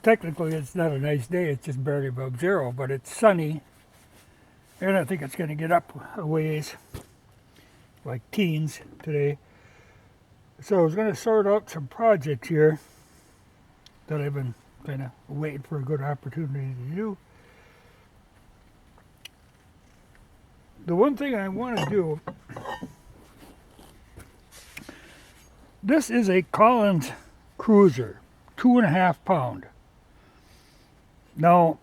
technically it's not a nice day, it's just barely above zero, but it's sunny, and I think it's going to get up a ways, like teens today. So I was going to sort out some projects here that I've been kind of waiting for a good opportunity to do. The one thing I want to do, this is a Collins Cruiser, 2.5 pound. Now,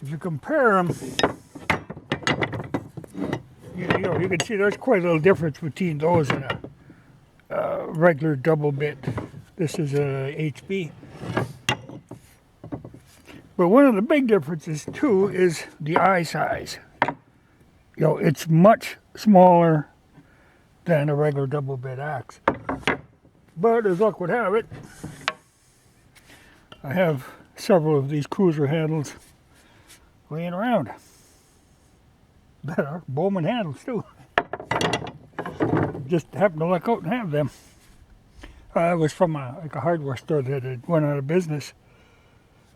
if you compare them, you can see there's quite a little difference between those and a regular double bit. This is a HB. But one of the big differences too is the eye size. It's much smaller than a regular double bit axe. But as luck would have it, I have several of these cruiser handles laying around that are Bowman handles too. Just happened to luck out and have them. It was from a hardware store that had went out of business.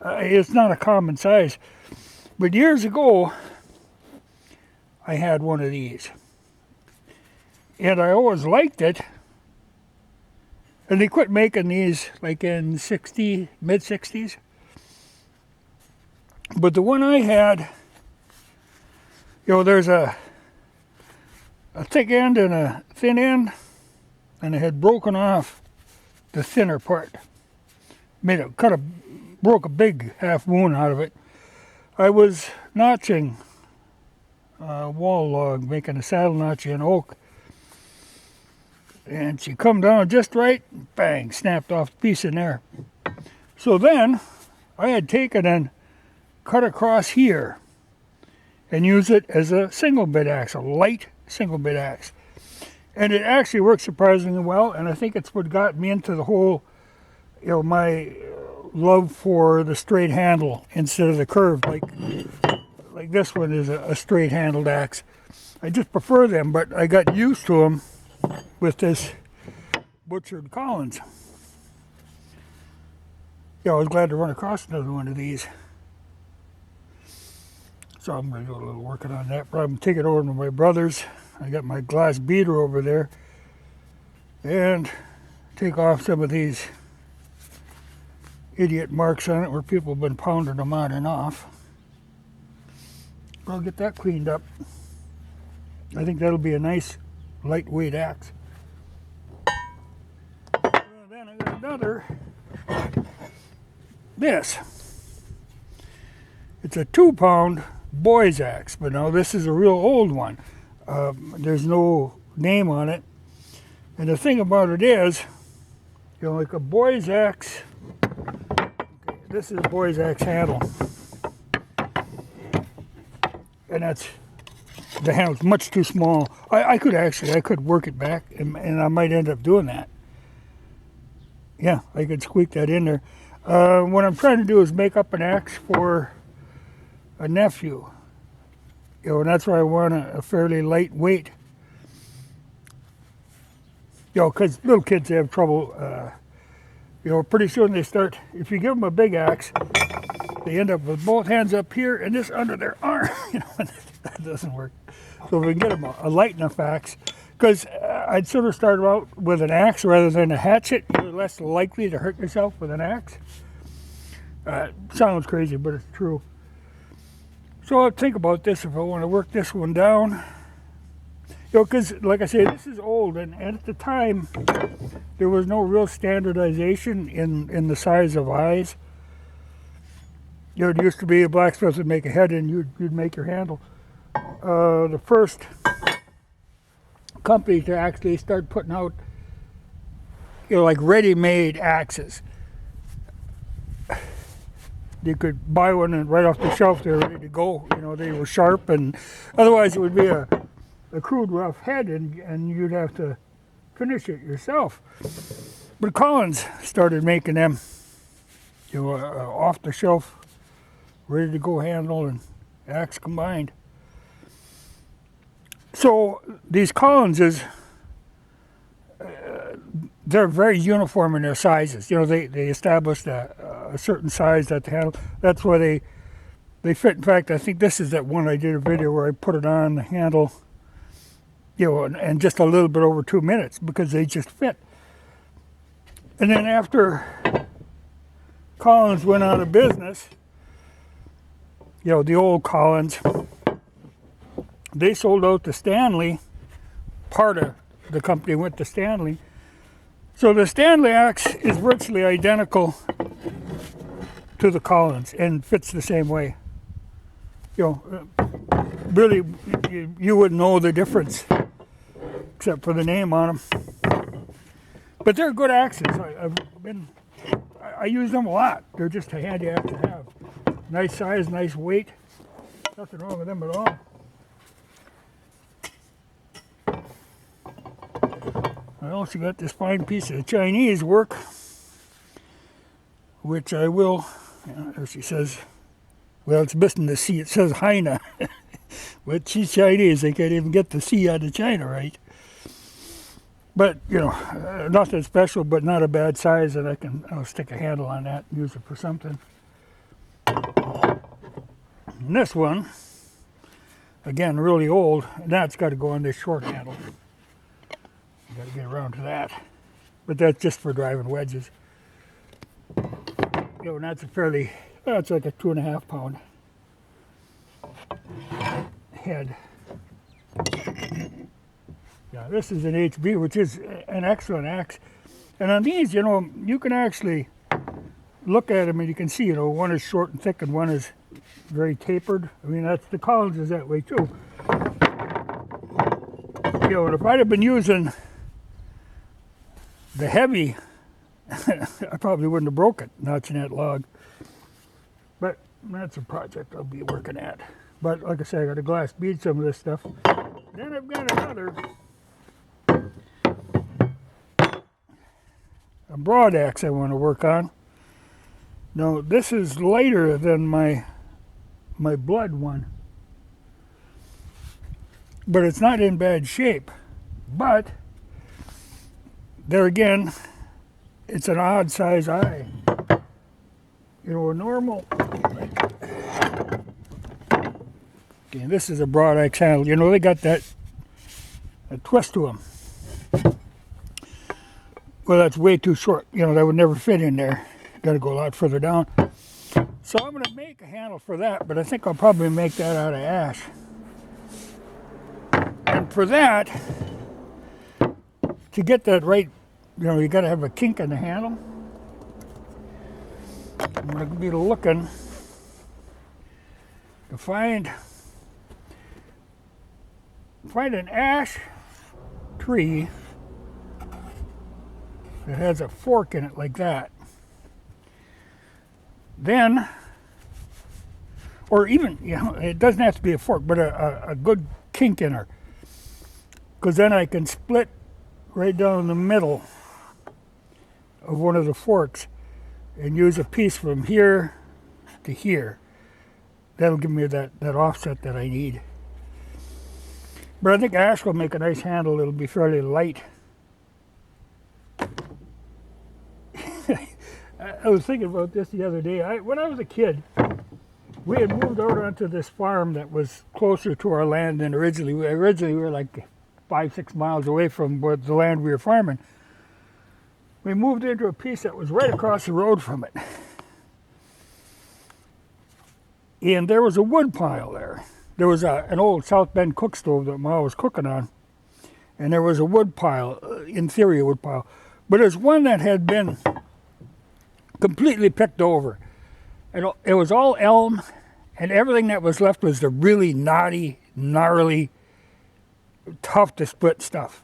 It's not a common size, but years ago I had one of these, and I always liked it. And they quit making these like in mid 60s. But the one I had, there's a thick end and a thin end, and it had broken off the thinner part. Broke a big half moon out of it. I was notching a wall log, making a saddle notch in oak, and she come down just right, bang, snapped off the piece in there. So then I had taken and cut across here and used it as a single bit axe, a light single bit axe. And it actually worked surprisingly well, and I think it's what got me into the whole, my love for the straight handle instead of the curved, like this one is a straight handled axe. I just prefer them, but I got used to them with this butchered Collins. I was glad to run across another one of these. So I'm going to do a little working on that. But I'm taking it over to my brother's. I got my glass beater over there. And take off some of these idiot marks on it where people have been pounding them on and off. I'll get that cleaned up. I think that'll be a nice lightweight axe. Well, then I got another. This. It's a 2 pound boy's axe, but now this is a real old one. There's no name on it. And the thing about it is, like a boy's axe, this is a boy's axe handle. And the handle's much too small. I could work it back, and I might end up doing that. Yeah, I could squeak that in there. What I'm trying to do is make up an axe for a nephew. And that's why I want a fairly lightweight. Because little kids have trouble. Pretty soon they start. If you give them a big axe, they end up with both hands up here and this under their arm. That doesn't work. So if we can get them a light enough axe, because I'd sort of start out with an axe rather than a hatchet. You're less likely to hurt yourself with an axe. Sounds crazy, but it's true. So I'll think about this if I want to work this one down. Because like I say, this is old, and at the time there was no real standardization in the size of eyes. It used to be a blacksmith would make a head and you'd make your handle. The first company to actually start putting out, like ready-made axes. You could buy one and right off the shelf they're ready to go. They were sharp, and otherwise it would be a crude rough head, and you'd have to finish it yourself. But Collins started making them, off the shelf, ready to go handle and axe combined. So these Collinses, they're very uniform in their sizes. They established a a certain size that the handle. That's why they fit. In fact, I think this is that one I did a video where I put it on the handle, and just a little bit over 2 minutes because they just fit. And then after Collins went out of business, the old Collins, they sold out to Stanley. Part of the company went to Stanley. So the Stanley axe is virtually identical to the Collins and fits the same way. Really, you wouldn't know the difference except for the name on them. But they're good axes. I use them a lot. They're just a handy axe to have. Nice size, nice weight. Nothing wrong with them at all. I also got this fine piece of Chinese work, which I will, as she says, well, it's missing the C. It says Haina. But she's Chinese. They can't even get the C out of China right. But, nothing special, but not a bad size, and I'll stick a handle on that and use it for something. And this one, again, really old, and that's got to go on this short handle. Got to get around to that. But that's just for driving wedges. And that's it's like a 2.5 pound head. Yeah, this is an HB, which is an excellent axe. And on these, you can actually look at them and you can see, one is short and thick and one is very tapered. I mean, the Collins is that way too. And if I'd have been using the heavy, I probably wouldn't have broke it, notching that log. But that's a project I'll be working at. But like I said, I got to glass bead some of this stuff. Then I've got another a broad axe I want to work on. Now this is lighter than my blood one, but it's not in bad shape. But there again, it's an odd size eye. A normal. Okay, this is a broad axe handle. They got that twist to them. Well, that's way too short. That would never fit in there. Got to go a lot further down. So I'm going to make a handle for that, but I think I'll probably make that out of ash. And for that, to get that right, you got to have a kink in the handle. I'm going to be looking to find an ash tree that has a fork in it like that. Then, or even, it doesn't have to be a fork, but a good kink in her. Because then I can split right down the middle of one of the forks and use a piece from here to here. That'll give me that offset that I need. But I think ash will make a nice handle. It'll be fairly light. I was thinking about this the other day. When I was a kid, we had moved out onto this farm that was closer to our land than originally. Originally, we were like 5-6 miles away from the land we were farming. We moved into a piece that was right across the road from it. And there was a wood pile there. There was an old South Bend cook stove that Ma was cooking on. And there was a wood pile, in theory a wood pile. But there's one that had been completely picked over. It was all elm, and everything that was left was the really knotty, gnarly, tough to split stuff.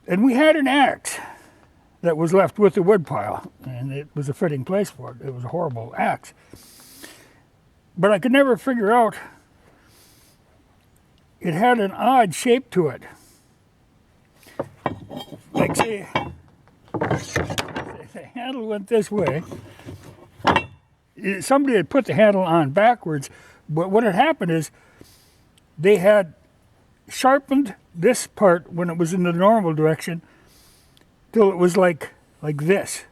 And we had an axe that was left with the wood pile, and it was a fitting place for it. It was a horrible axe. But I could never figure out, it had an odd shape to it. Like, say, the handle went this way. Somebody had put the handle on backwards, but what had happened is they had sharpened this part when it was in the normal direction till it was like this.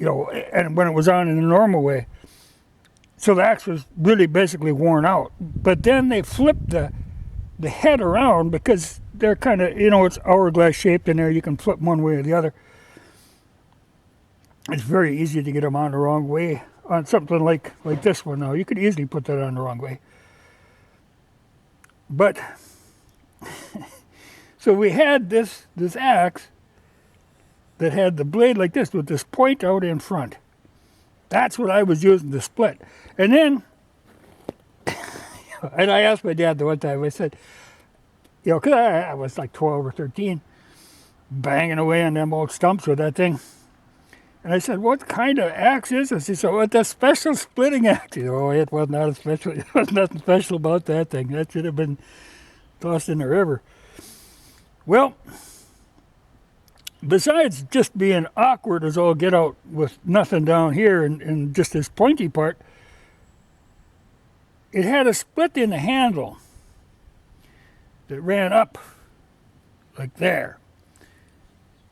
you know, and when it was on in the normal way. So the axe was really basically worn out. But then they flipped the head around because they're kind of, you know, it's hourglass shaped in there. You can flip one way or the other. It's very easy to get them on the wrong way on something like this one now. You could easily put that on the wrong way. But, so we had this axe that had the blade like this with this point out in front. That's what I was using to split. And then, and I asked my dad the one time, I said, you know, because I was like 12 or 13, banging away on them old stumps with that thing. And I said, what kind of axe is this? He said, well, it's a special splitting axe. Oh, it was not a special, there was nothing special about that thing. That should have been tossed in the river. Well, besides just being awkward as all get out with nothing down here and just this pointy part, it had a split in the handle that ran up like there.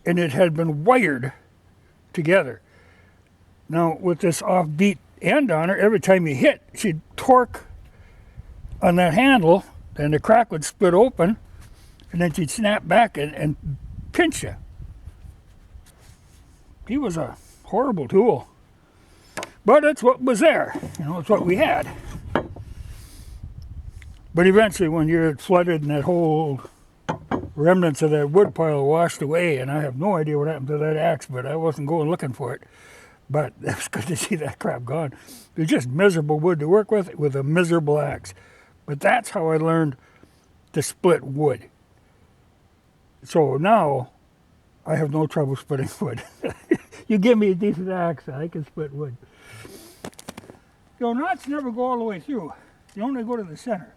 And it had been wired together. Now, with this offbeat end on her, every time you hit, she'd torque on that handle, and the crack would split open, and then she'd snap back and pinch you. He was a horrible tool. But it's what was there. You know, it's what we had. But eventually, when you're flooded and that whole remnants of that wood pile washed away, and I have no idea what happened to that axe, but I wasn't going looking for it. But it was good to see that crap gone. It was just miserable wood to work with a miserable axe. But that's how I learned to split wood. So now, I have no trouble splitting wood. You give me a decent axe, I can split wood. So knots never go all the way through. They only go to the center.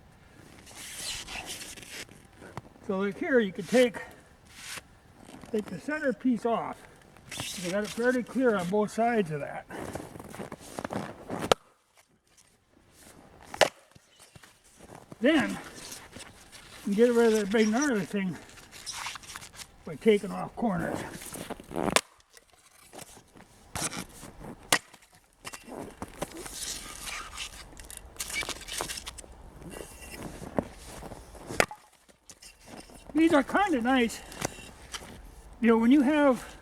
So like here, you can take the center piece off. You got it fairly clear on both sides of that. Then, you get rid of that big gnarly thing by taking off corners. These are kind of nice. You know, when you have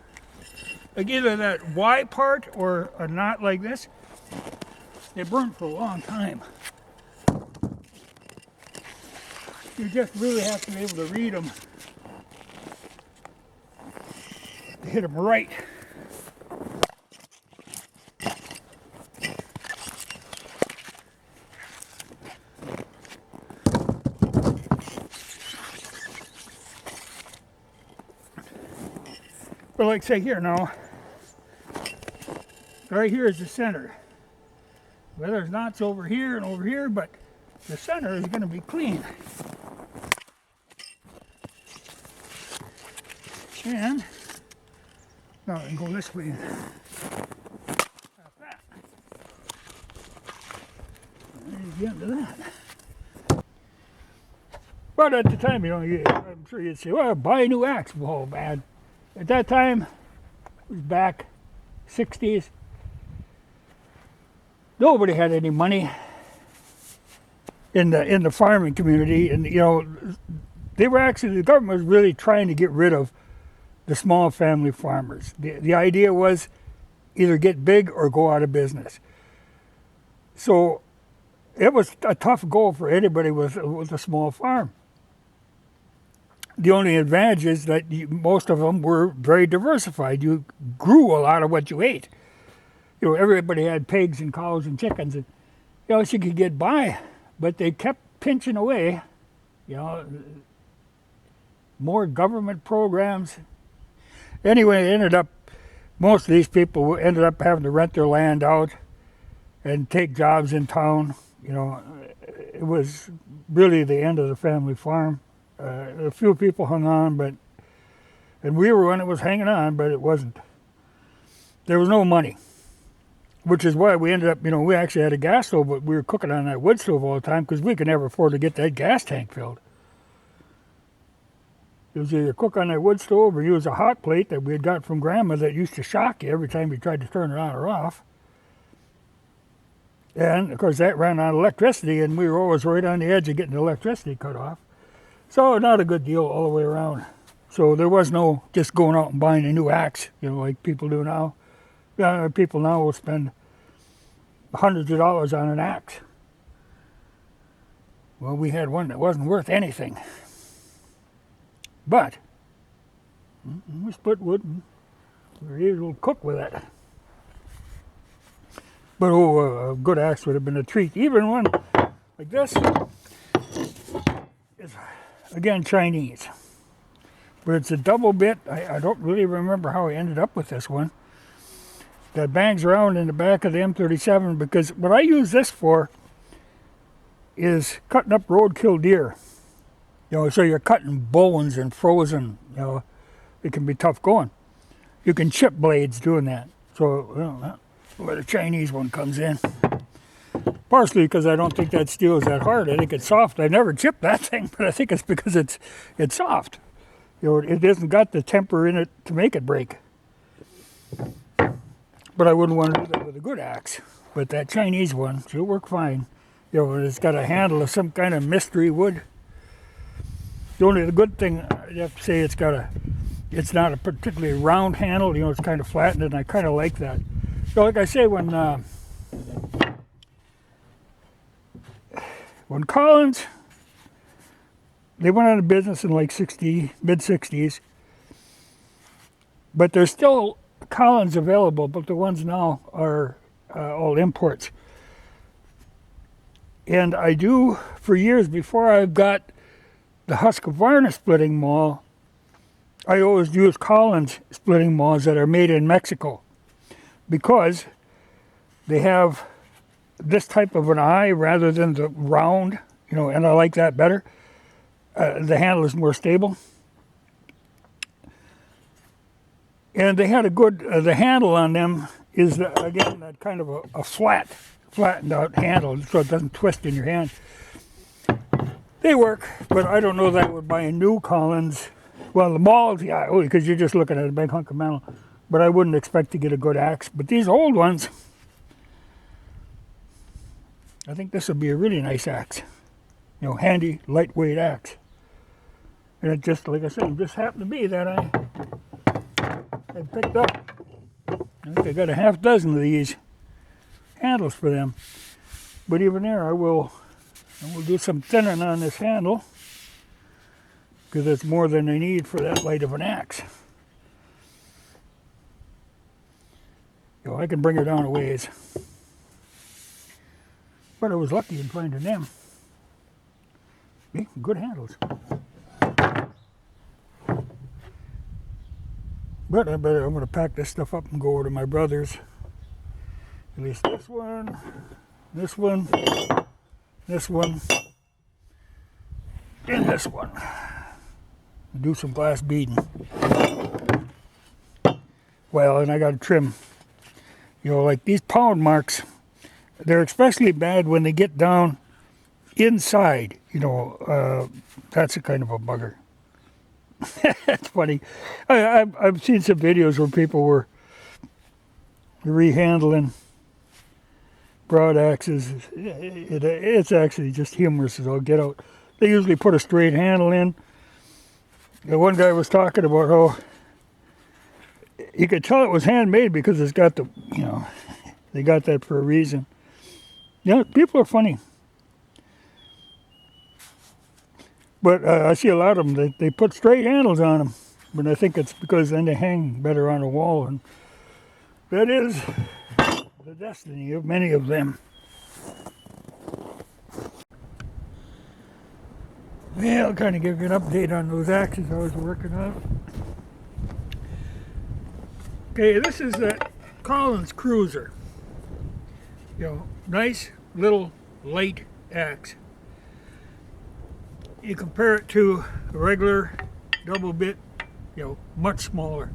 like either that Y part or a knot like this, they burn for a long time. You just really have to be able to read them to hit them right. But like say here now, right here is the center. Well, there's knots over here, but the center is going to be clean. And now I can go this way. Like that. And get into that. But at the time, you know, I'm sure you'd say, well, buy a new axe. Oh, man. At that time, it was back 60s. Nobody had any money in the farming community, and you know, they were actually, the government was really trying to get rid of the small family farmers. The idea was either get big or go out of business. So it was a tough goal for anybody with a small farm. The only advantage is that most of them were very diversified. You grew a lot of what you ate. You know, everybody had pigs and cows and chickens, and you know, so you could get by. But they kept pinching away. You know, more government programs. Anyway, it ended up, most of these people ended up having to rent their land out and take jobs in town. You know, it was really the end of the family farm. A few people hung on, and we were one that was hanging on, but it wasn't. There was no money, which is why we ended up, you know, we actually had a gas stove, but we were cooking on that wood stove all the time because we could never afford to get that gas tank filled. It was either cook on that wood stove or use a hot plate that we had got from Grandma that used to shock you every time you tried to turn it on or off. And, of course, that ran on electricity, and we were always right on the edge of getting the electricity cut off. So not a good deal all the way around. So there was no just going out and buying a new axe, like people do now. People now will spend hundreds of dollars on an axe. Well, we had one that wasn't worth anything. But we split wood and we were able to cook with it. But a good axe would have been a treat. Even one like this is, again, Chinese. But it's a double bit. I don't really remember how I ended up with this one. That bangs around in the back of the M37, because what I use this for is cutting up roadkill deer. So you're cutting bones and frozen, it can be tough going. You can chip blades doing that. So, that's where the Chinese one comes in. Partially because I don't think that steel is that hard. I think it's soft. I've never chipped that thing, but I think it's because it's soft. It hasn't got the temper in it to make it break. But I wouldn't want to do that with a good axe. But that Chinese one, she'll work fine. It's got a handle of some kind of mystery wood. The good thing, I have to say, it's not a particularly round handle. It's kind of flattened, and I kind of like that. So, like I say, when Collins, they went out of business in like mid-60s, but there's still Collins available, but the ones now are all imports. And I do, for years before I've got the Husqvarna splitting maul, I always use Collins splitting mauls that are made in Mexico, because they have this type of an eye rather than the round, and I like that better. The handle is more stable. And they had a good, the handle on them is, again, that kind of a flattened out handle, so it doesn't twist in your hand. They work, but I don't know that I would buy a new Collins. Well, the mauls, yeah, because you're just looking at a big hunk of metal. But I wouldn't expect to get a good axe. But these old ones, I think this would be a really nice axe. Handy, lightweight axe. And it just, like I said, it just happened to be that I picked up. I think I got a half dozen of these handles for them. But even there, I will do some thinning on this handle, because it's more than I need for that light of an axe. I can bring her down a ways. But I was lucky in finding them. Good handles. But I'm going to pack this stuff up and go over to my brother's. At least this one, this one, and this one. Do some glass beading. Well, and I got to trim. Like these pound marks, they're especially bad when they get down inside. That's a kind of a bugger. That's funny. I've seen some videos where people were rehandling broad axes. It's actually just humorous as all get out. They usually put a straight handle in. The one guy was talking about how you could tell it was handmade because it's got they got that for a reason. People are funny. But I see a lot of them, they put straight handles on them. But I think it's because then they hang better on a wall. And that is the destiny of many of them. Well, I'll kind of give you an update on those axes I was working on. Okay, this is a Collins Cruiser. Nice little light axe. You compare it to a regular double bit, much smaller.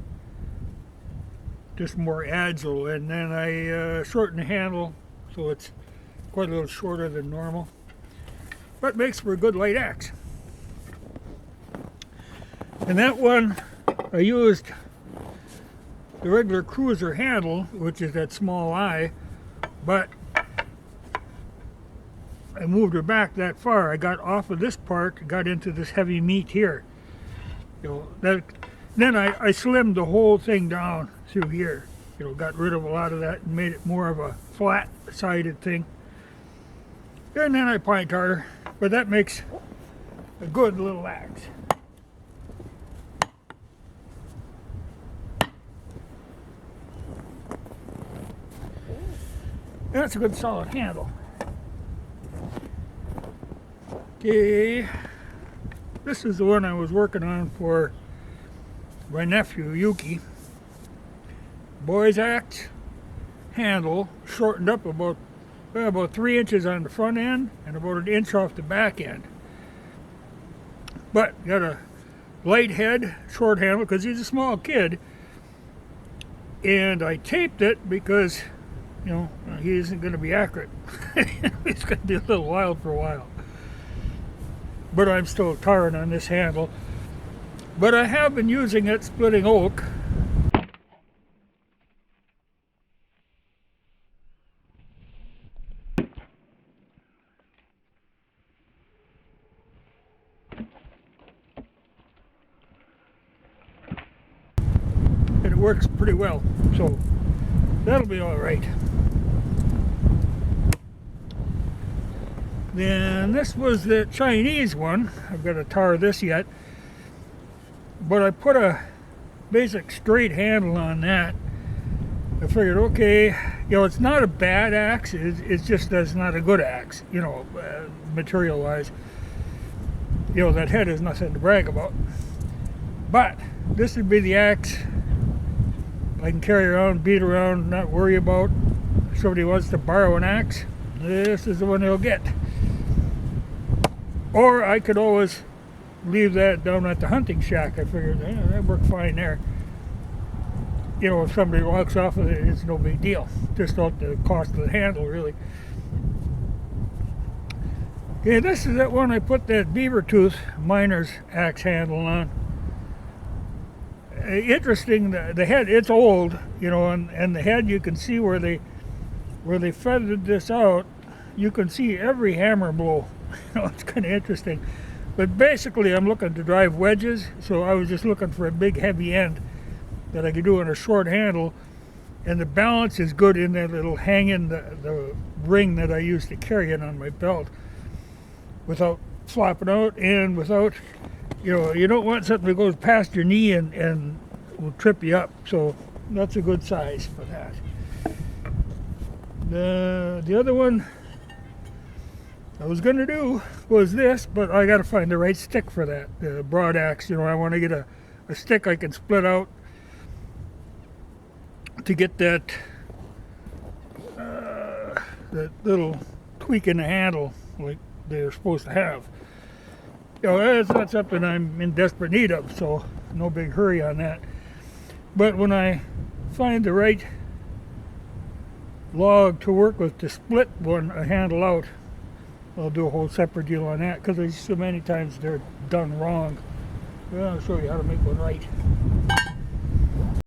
Just more agile, and then I shorten the handle so it's quite a little shorter than normal. But makes for a good light axe. And that one, I used the regular cruiser handle, which is that small eye, but I moved her back that far. I got off of this part, got into this heavy meat here. Then I slimmed the whole thing down through here. Got rid of a lot of that and made it more of a flat-sided thing. And then I pine tar her, but that makes a good little axe. That's a good solid handle. Okay, this is the one I was working on for my nephew Yuki. Boy's axe handle, shortened up about 3 inches on the front end and about an inch off the back end. But got a light head, short handle, because he's a small kid. And I taped it because, he isn't going to be accurate. He's going to be a little wild for a while. But I'm still tarring on this handle. But I have been using it splitting oak. And it works pretty well, so that'll be all right. Then this was the Chinese one. I've got to tar this yet. But I put a basic straight handle on that. I figured, okay, it's not a bad axe. It's just that it's not a good axe, material-wise. That head is nothing to brag about. But this would be the axe I can carry around, beat around, not worry about. If somebody wants to borrow an axe, this is the one they'll get. Or I could always leave that down at the hunting shack. I figured that worked fine there. If somebody walks off of it, it's no big deal. Just not the cost of the handle, really. Okay, this is that one I put that beaver tooth miner's axe handle on. Interesting, the head, it's old, and the head, you can see where they feathered this out. You can see every hammer blow. It's kind of interesting. But basically, I'm looking to drive wedges, so I was just looking for a big heavy end that I could do on a short handle, and the balance is good in that little hang in the ring that I use to carry it on my belt without flopping out, and without, you don't want something that goes past your knee and will trip you up. So that's a good size for that. The other one I was going to do was this, but I got to find the right stick for that, the broad axe. I want to get a stick I can split out to get that little tweak in the handle like they're supposed to have. That's not something I'm in desperate need of, so no big hurry on that. But when I find the right log to work with to split a handle out, I'll do a whole separate deal on that, because there's so many times they're done wrong. Well, I'll show you how to make one right.